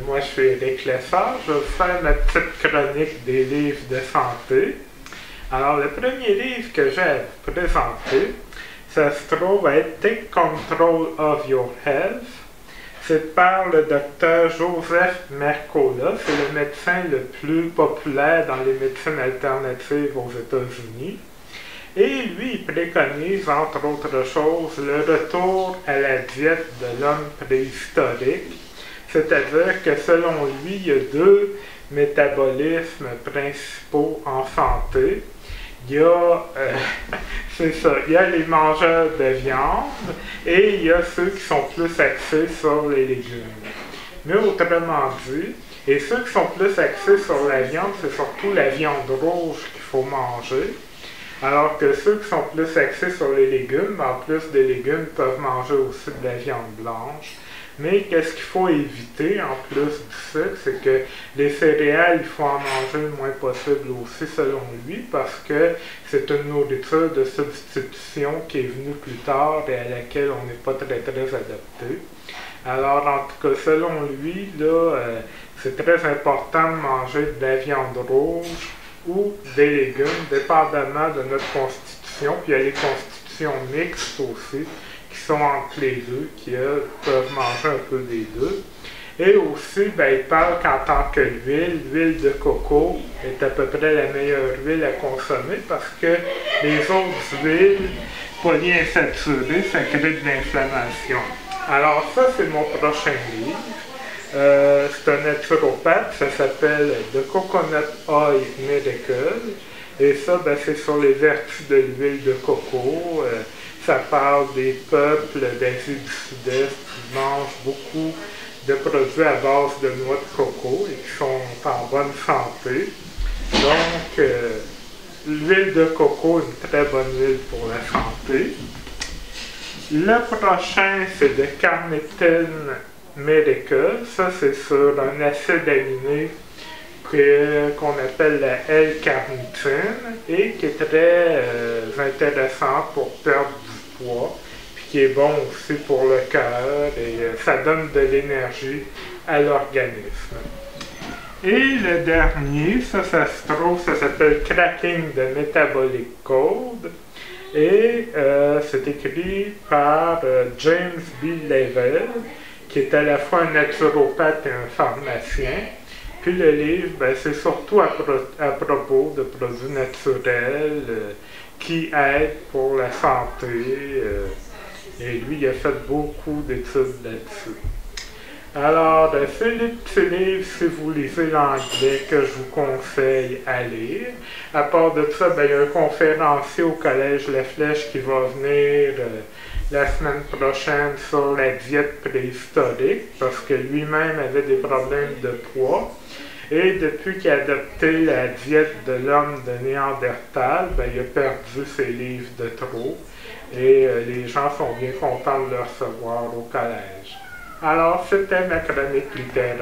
moi je suis Éric Lessard, je vais vous faire ma petite chronique des livres de santé. Alors le premier livre que j'ai à vous présenter, ça se trouve à être Take Control of Your Health. C'est par le docteur Joseph Mercola, c'est le médecin le plus populaire dans les médecines alternatives aux États-Unis. Et lui, il préconise, entre autres choses, le retour à la diète de l'homme préhistorique. C'est-à-dire que selon lui, il y a deux métabolismes principaux en santé. Il y a, c'est ça, il y a les mangeurs de viande et il y a ceux qui sont plus axés sur les légumes. Mais autrement dit, et ceux qui sont plus axés sur la viande, c'est surtout la viande rouge qu'il faut manger. Alors que ceux qui sont plus axés sur les légumes, en plus des légumes, peuvent manger aussi de la viande blanche. Mais qu'est-ce qu'il faut éviter en plus du sucre, c'est que les céréales, il faut en manger le moins possible aussi selon lui, parce que c'est une nourriture de substitution qui est venue plus tard et à laquelle on n'est pas très adapté. Alors en tout cas, selon lui, là, c'est très important de manger de la viande rouge ou des légumes, dépendamment de notre constitution. Puis il y a les constitutions mixtes aussi, qui sont entre les deux, qui elles, peuvent manger un peu des deux. Et aussi, il parle qu'en tant que l'huile de coco est à peu près la meilleure huile à consommer parce que les autres huiles polyinsaturées, ça crée de l'inflammation. Alors ça, c'est mon prochain livre. C'est un naturopathe, ça s'appelle The Coconut Oil Medical. Et ça, c'est sur les vertus de l'huile de coco. Ça parle des peuples d'Asie du Sud-Est qui mangent beaucoup de produits à base de noix de coco et qui sont en bonne santé. Donc, l'huile de coco est une très bonne huile pour la santé. Le prochain, c'est le Carnitine Medical. Ça, c'est sur un acide aminé qu'on appelle la L-carnitine et qui est très intéressant pour perdre du poids, puis qui est bon aussi pour le cœur et ça donne de l'énergie à l'organisme. Et le dernier, ça se trouve, ça s'appelle Cracking the Metabolic Code et c'est écrit par James B. Lavelle, qui est à la fois un naturopathe et un pharmacien. Puis le livre, c'est surtout à propos de produits naturels qui aident pour la santé. Et lui, il a fait beaucoup d'études là-dessus. Alors, c'est les petits livres, si vous lisez l'anglais, que je vous conseille à lire. À part de ça, il y a un conférencier au Collège La Flèche qui va venir la semaine prochaine sur la diète préhistorique, parce que lui-même avait des problèmes de poids. Et depuis qu'il a adopté la diète de l'homme de Néandertal, il a perdu ses livres de trop. Et les gens sont bien contents de le recevoir au collège. Alors, c'était ma chronique littéraire.